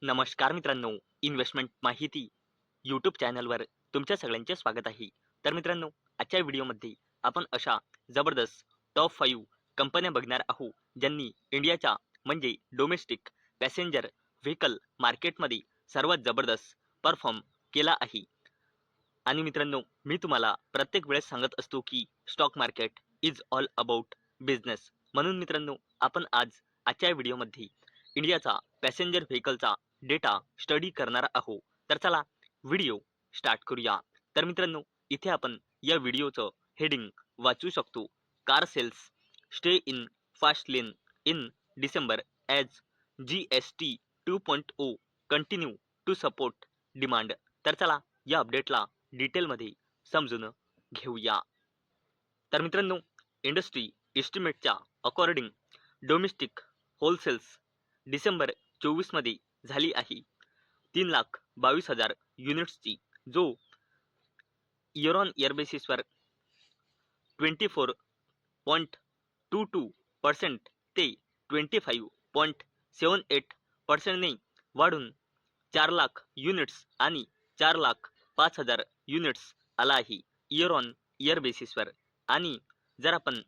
नमस्कार मित्रांनो, इन्व्हेस्टमेंट माहिती यूट्यूब चॅनलवर तुमच्या सगळ्यांचे स्वागत आहे. तर मित्रांनो, आजच्या व्हिडिओमध्ये आपण अशा जबरदस्त टॉप 5 कंपन्या बघणार आहोत ज्यांनी इंडियाच्या म्हणजे डोमेस्टिक पॅसेंजर व्हेकल मार्केटमध्ये सर्वात जबरदस्त परफॉर्म केला आहे. आणि मित्रांनो, मी तुम्हाला प्रत्येक वेळेस सांगत असतो की stock market is all about business. म्हणून मित्रांनो, आपण आजच्या व्हिडिओमध्ये इंडियाचा पॅसेंजर व्हेकलचा डेटा स्टडी करणार आहोत. तर चला व्हिडिओ स्टार्ट करूया. तर मित्रांनो, इथे आपण या व्हिडिओचं हेडिंग वाचू शकतो. Car sales stay in fast lane in December as GST 2.0 continue to support demand. तर चला या अपडेटला डिटेलमध्ये समजून घेऊया. तर मित्रांनो, इंडस्ट्री एस्टिमेटच्या अकॉर्डिंग डोमेस्टिक होलसेल्स डिसेंबर 24 मध्ये झाली आहे 3,22,000 युनिट्सची, जो इयर ऑन इयर बेसिसवर 24.22% ते 25.78% वाढून 4 लाख युनिट्स आणि 4,05,000 युनिट्स आला आहे इयर ऑन इयर बेसिसवर. आणि जर आपण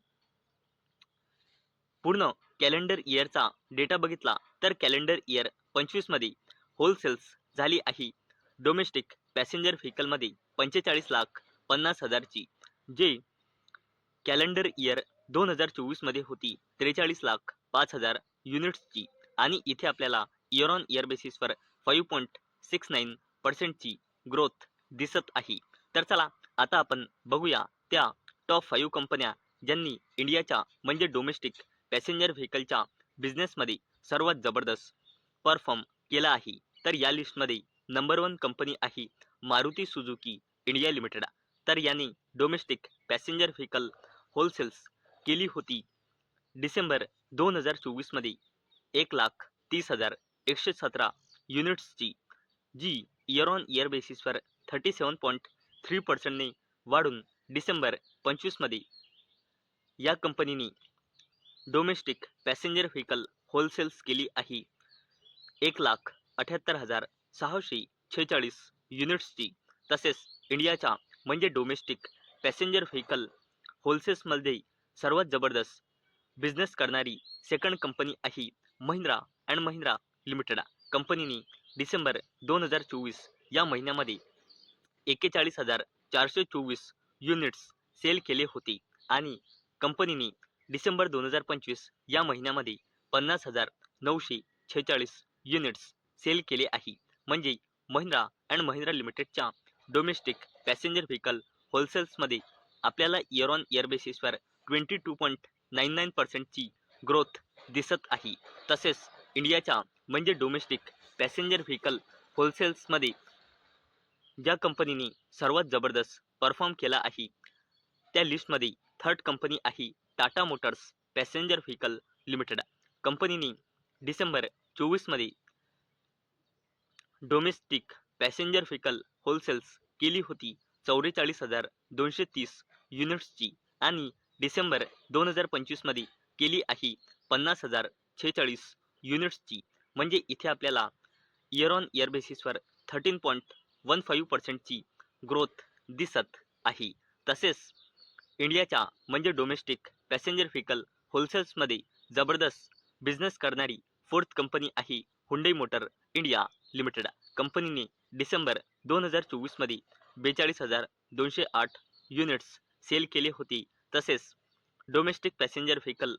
पूर्ण कॅलेंडर इयरचा डेटा बघितला तर कॅलेंडर इयर 25 मध्ये होलसेल्स झाली आहे डोमेस्टिक पॅसेंजर व्हेकलमध्ये 45,50,000 ची, जे कॅलेंडर इयर 2024 मध्ये होती 43,05,000 युनिट्सची. आणि इथे आपल्याला इयर ऑन इयर बेसिसवर 5.69% ची ग्रोथ दिसत आहे. तर चला आता आपण बघूया त्या टॉप 5 कंपन्या ज्यांनी इंडियाच्या म्हणजे डोमेस्टिक पॅसेंजर व्हेकलच्या बिझनेसमध्ये सर्वात जबरदस्त परफॉर्म केला आहे. तर या लिस्टमध्ये नंबर 1 कंपनी आहे मारुती सुझुकी इंडिया लिमिटेड. तर याने डोमेस्टिक पॅसेंजर व्हेकल होलसेल्स केली होती डिसेंबर 2024 मध्ये 1,30,117 युनिट्सची, जी इयर ऑन इयर बेसिसवर 37.3% ने वाढून डिसेंबर 25 मध्ये या कंपनीने डोमेस्टिक पॅसेंजर व्हेकल होलसेल्स केली आहे 1,78,646 युनिट्सची. तसेच इंडियाच्या म्हणजे डोमेस्टिक पॅसेंजर व्हेकल होलसेल्समध्ये सर्वात जबरदस्त बिझनेस करणारी सेकंड कंपनी आहे महिंद्रा अँड महिंद्रा लिमिटेड. कंपनीने डिसेंबर 2024 या महिन्यामध्ये 41,424 युनिट्स सेल केले होते आणि कंपनीने डिसेंबर 2025 या महिन्यामध्ये 50,946 युनिट्स सेल केले आहे. म्हणजे महिंद्रा अँड महिंद्रा लिमिटेडच्या डोमेस्टिक पॅसेंजर व्हेकल होलसेल्समध्ये आपल्याला इयर ऑन इयर बेसिसवर 22.99% ची ग्रोथ दिसत आहे. तसेच इंडियाच्या म्हणजे डोमेस्टिक पॅसेंजर व्हेकल होलसेल्समध्ये ज्या कंपनीने सर्वात जबरदस्त परफॉर्म केला आहे त्या लिस्टमध्ये थर्ड कंपनी आहे Tata Motors passenger vehicle limited. कंपनीने डिसेंबर 24 मध्ये डोमेस्टिक पॅसेंजर व्हेकल होलसेल्स केली होती 44,230 युनिट्सची आणि डिसेंबर 2025 मध्ये केली आहे 50,046 युनिट्सची. म्हणजे इथे आपल्याला इयर ऑन इयर बेसिसवर 13.15% ची ग्रोथ दिसत आहे. तसेच इंडियाच्या म्हणजे डोमेस्टिक पॅसेंजर व्हेकल होलसेल्समध्ये जबरदस्त बिझनेस करणारी फोर्थ कंपनी आहे हुंडई मोटर इंडिया लिमिटेड. कंपनीने डिसेंबर 2024 मध्ये 42,208 युनिट्स सेल केले होते. तसेच डोमेस्टिक पॅसेंजर व्हेकल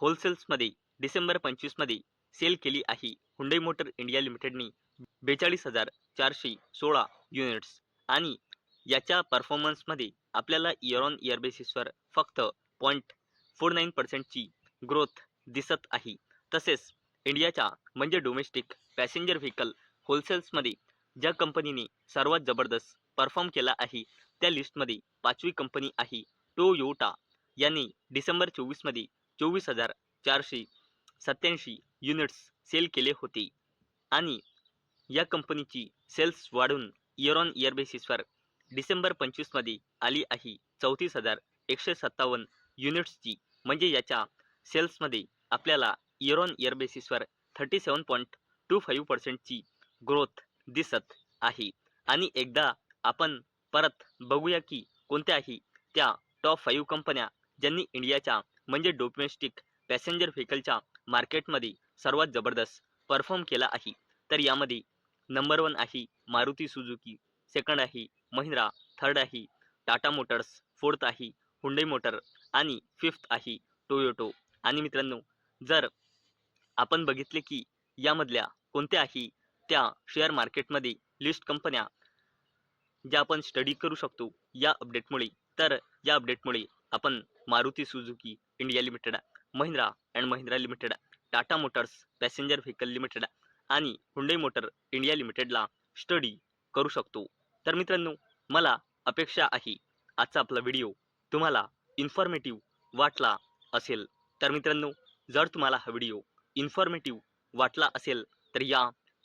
होलसेल्समध्ये डिसेंबर 25 मध्ये सेल केली आहे हुंडई मोटर इंडिया लिमिटेडने 42,416 युनिट्स. आणि याच्या परफॉर्मन्समध्ये आपल्याला इयर ऑन इयर बेसिसवर फक्त 0.49% ची ग्रोथ दिसत आहे. तसेच इंडियाच्या म्हणजे डोमेस्टिक पॅसेंजर व्हेकल होलसेल्समध्ये ज्या कंपनीने सर्वात जबरदस्त परफॉर्म केला आहे त्या लिस्टमध्ये 5वी कंपनी आहे टोयोटा. यांनी डिसेंबर 24 मध्ये 24,487 युनिट्स सेल केले होते आणि या कंपनीची सेल्स वाढून इयर ऑन इयर बेसिसवर डिसेंबर 25 मध्ये आली आहे 34,157 युनिट्सची. म्हणजे याच्या सेल्समध्ये आपल्याला इयर ऑन इयर बेसिसवर 25% ग्रोथ दिसत आहे. आणि एकदा आपण परत बघूया की कोणत्याही त्या टॉप 5 कंपन्या ज्यांनी इंडियाच्या म्हणजे डोमेस्टिक पॅसेंजर व्हेकलच्या मार्केटमध्ये सर्वात जबरदस्त परफॉर्म केला आहे. तर यामध्ये नंबर 1 आहे मारुती सुझुकी, सेकंड आहे महिंद्रा, थर्ड आहे टाटा मोटर्स, फोर्थ आहे हुंडई मोटर आणि फिफ्थ आहे टोयोटो. आणि मित्रांनो, जर आपण बघितले की यामधल्या कोणत्याही त्या शेअर मार्केटमध्ये लिस्ट कंपन्या ज्या आपण स्टडी करू शकतो या अपडेटमुळे, तर या अपडेटमुळे आपण Maruti Suzuki India limited, Mahindra and Mahindra limited, Tata Motors passenger vehicle limited आणि हुंडई मोटर इंडिया लिमिटेडला स्टडी करू शकतो. तर मित्रांनो, मला अपेक्षा आहे आजचा आपला व्हिडिओ तुम्हाला इन्फॉर्मेटिव्ह वाटला असेल. तर मित्रांनो, जर तुम्हाला हा व्हिडिओ इन्फॉर्मेटिव्ह वाटला असेल तर या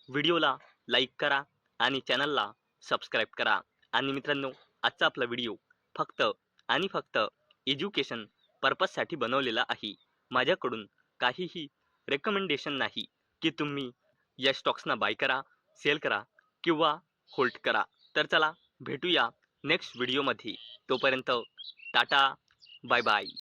व्हिडिओला लाईक करा आणि चॅनलला सबस्क्राईब करा. आणि मित्रांनो, आजचा आपला व्हिडिओ फक्त आणि फक्त एज्युकेशन पर्पजसाठी बनवलेला आहे. माझ्याकडून काहीही रेकमेंडेशन नाही की तुम्ही या स्टॉक्सना बाय करा, सेल करा किंवा होल्ड करा. तर चला भेटूया नेक्स्ट व्हिडिओमध्ये. तोपर्यंत टाटा, बाय बाय.